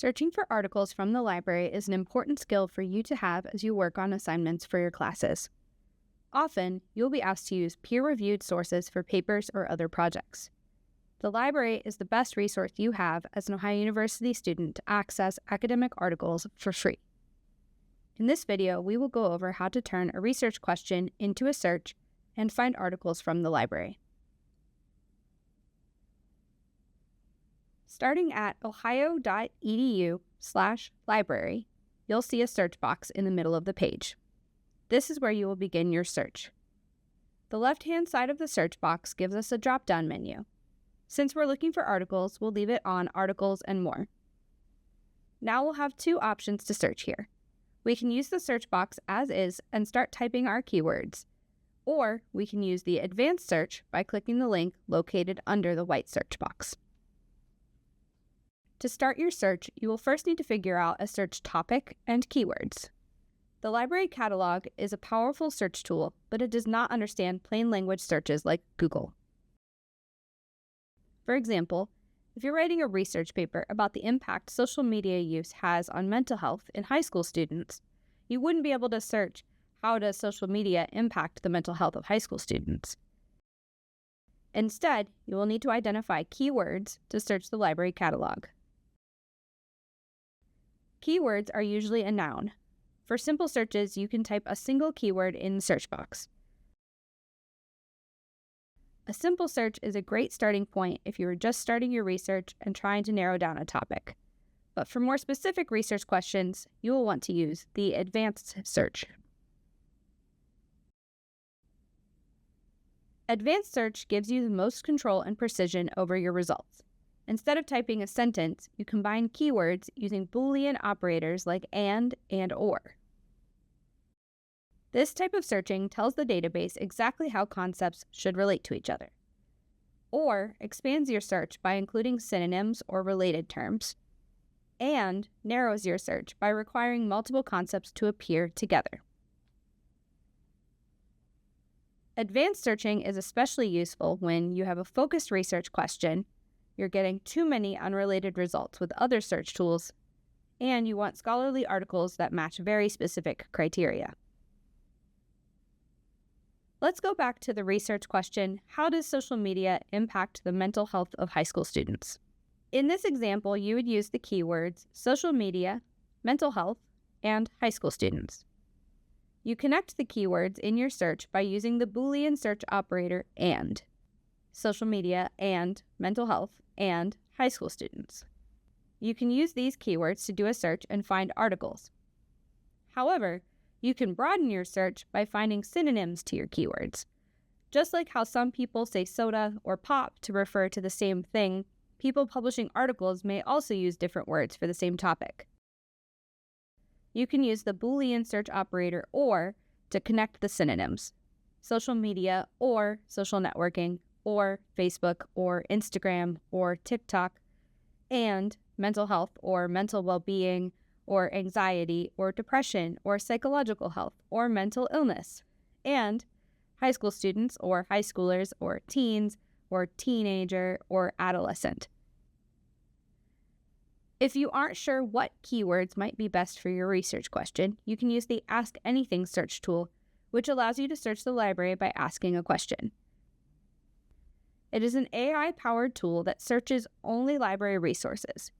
Searching for articles from the library is an important skill for you to have as you work on assignments for your classes. Often, you'll be asked to use peer-reviewed sources for papers or other projects. The library is the best resource you have as an Ohio University student to access academic articles for free. In this video, we will go over how to turn a research question into a search and find articles from the library. Starting at ohio.edu/library, you'll see a search box in the middle of the page. This is where you will begin your search. The left-hand side of the search box gives us a drop-down menu. Since we're looking for articles, we'll leave it on Articles and More. Now we'll have two options to search here. We can use the search box as is and start typing our keywords, or we can use the Advanced Search by clicking the link located under the white search box. To start your search, you will first need to figure out a search topic and keywords. The library catalog is a powerful search tool, but it does not understand plain language searches like Google. For example, if you're writing a research paper about the impact social media use has on mental health in high school students, you wouldn't be able to search, how does social media impact the mental health of high school students? Instead, you will need to identify keywords to search the library catalog. Keywords are usually a noun. For simple searches, you can type a single keyword in the search box. A simple search is a great starting point if you are just starting your research and trying to narrow down a topic. But for more specific research questions, you will want to use the Advanced Search. Advanced Search gives you the most control and precision over your results. Instead of typing a sentence, you combine keywords using Boolean operators like and or. This type of searching tells the database exactly how concepts should relate to each other, or expands your search by including synonyms or related terms, and narrows your search by requiring multiple concepts to appear together. Advanced searching is especially useful when you have a focused research question, you're getting too many unrelated results with other search tools, and you want scholarly articles that match very specific criteria. Let's go back to the research question, how does social media impact the mental health of high school students? In this example, you would use the keywords social media, mental health, and high school students. You connect the keywords in your search by using the Boolean search operator AND. Social media and mental health and high school students. You can use these keywords to do a search and find articles. However, you can broaden your search by finding synonyms to your keywords. Just like how some people say soda or pop to refer to the same thing, people publishing articles may also use different words for the same topic. You can use the Boolean search operator OR to connect the synonyms, social media or social networking, or Facebook, or Instagram, or TikTok, and mental health, or mental well-being, or anxiety, or depression, or psychological health, or mental illness, and high school students, or high schoolers, or teens, or teenager, or adolescent. If you aren't sure what keywords might be best for your research question, you can use the Ask Anything search tool, which allows you to search the library by asking a question. It is an AI-powered tool that searches only library resources.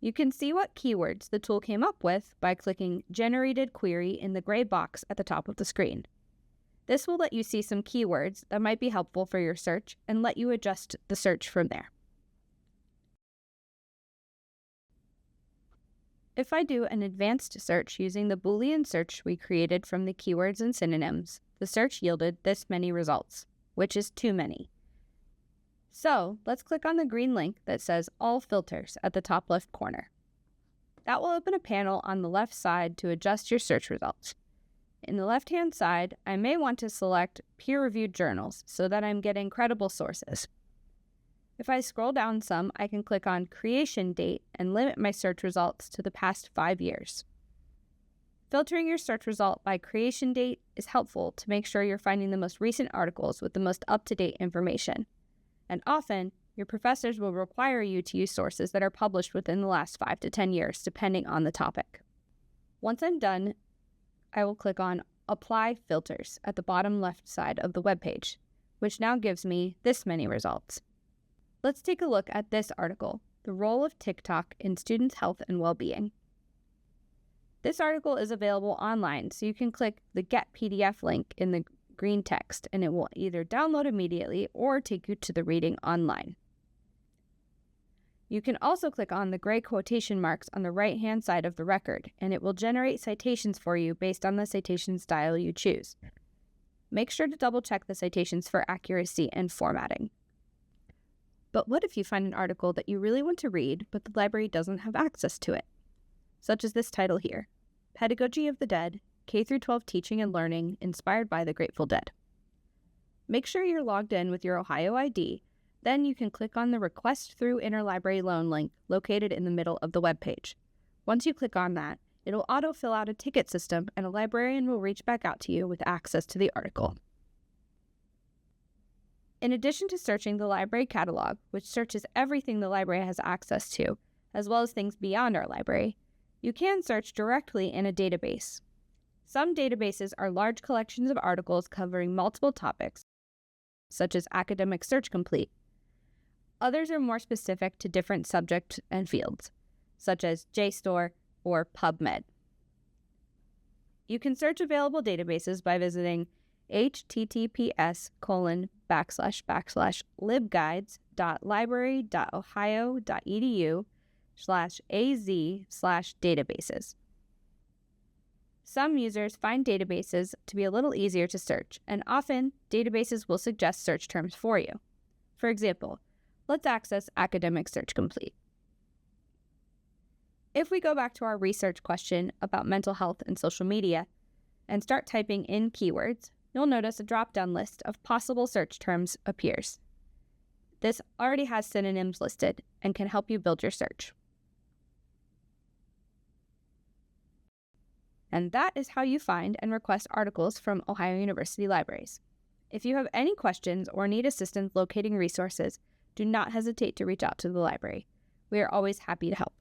You can see what keywords the tool came up with by clicking Generated Query in the gray box at the top of the screen. This will let you see some keywords that might be helpful for your search and let you adjust the search from there. If I do an advanced search using the Boolean search we created from the keywords and synonyms, the search yielded this many results, which is too many. So let's click on the green link that says All Filters at the top left corner. That will open a panel on the left side to adjust your search results. In the left-hand side, I may want to select peer-reviewed journals so that I'm getting credible sources. If I scroll down some, I can click on Creation Date and limit my search results to the past 5 years. Filtering your search result by creation date is helpful to make sure you're finding the most recent articles with the most up-to-date information. And often, your professors will require you to use sources that are published within the last 5 to 10 years, depending on the topic. Once I'm done, I will click on Apply Filters at the bottom left side of the web page, which now gives me this many results. Let's take a look at this article, The Role of TikTok in Students' Health and Well-Being. This article is available online, so you can click the Get PDF link in the green text, and it will either download immediately or take you to the reading online. You can also click on the gray quotation marks on the right-hand side of the record, and it will generate citations for you based on the citation style you choose. Make sure to double-check the citations for accuracy and formatting. But what if you find an article that you really want to read, but the library doesn't have access to it? Such as this title here, Pedagogy of the Dead, K-12 Teaching and Learning Inspired by the Grateful Dead. Make sure you're logged in with your Ohio ID. Then you can click on the Request Through Interlibrary Loan link located in the middle of the web page. Once you click on that, it'll auto-fill out a ticket system and a librarian will reach back out to you with access to the article. In addition to searching the library catalog, which searches everything the library has access to, as well as things beyond our library, you can search directly in a database. Some databases are large collections of articles covering multiple topics, such as Academic Search Complete. Others are more specific to different subjects and fields, such as JSTOR or PubMed. You can search available databases by visiting https://libguides.library.ohio.edu/az/databases. Some users find databases to be a little easier to search, and often databases will suggest search terms for you. For example, let's access Academic Search Complete. If we go back to our research question about mental health and social media and start typing in keywords, you'll notice a drop-down list of possible search terms appears. This already has synonyms listed and can help you build your search. And that is how you find and request articles from Ohio University libraries. If you have any questions or need assistance locating resources, do not hesitate to reach out to the library. We are always happy to help.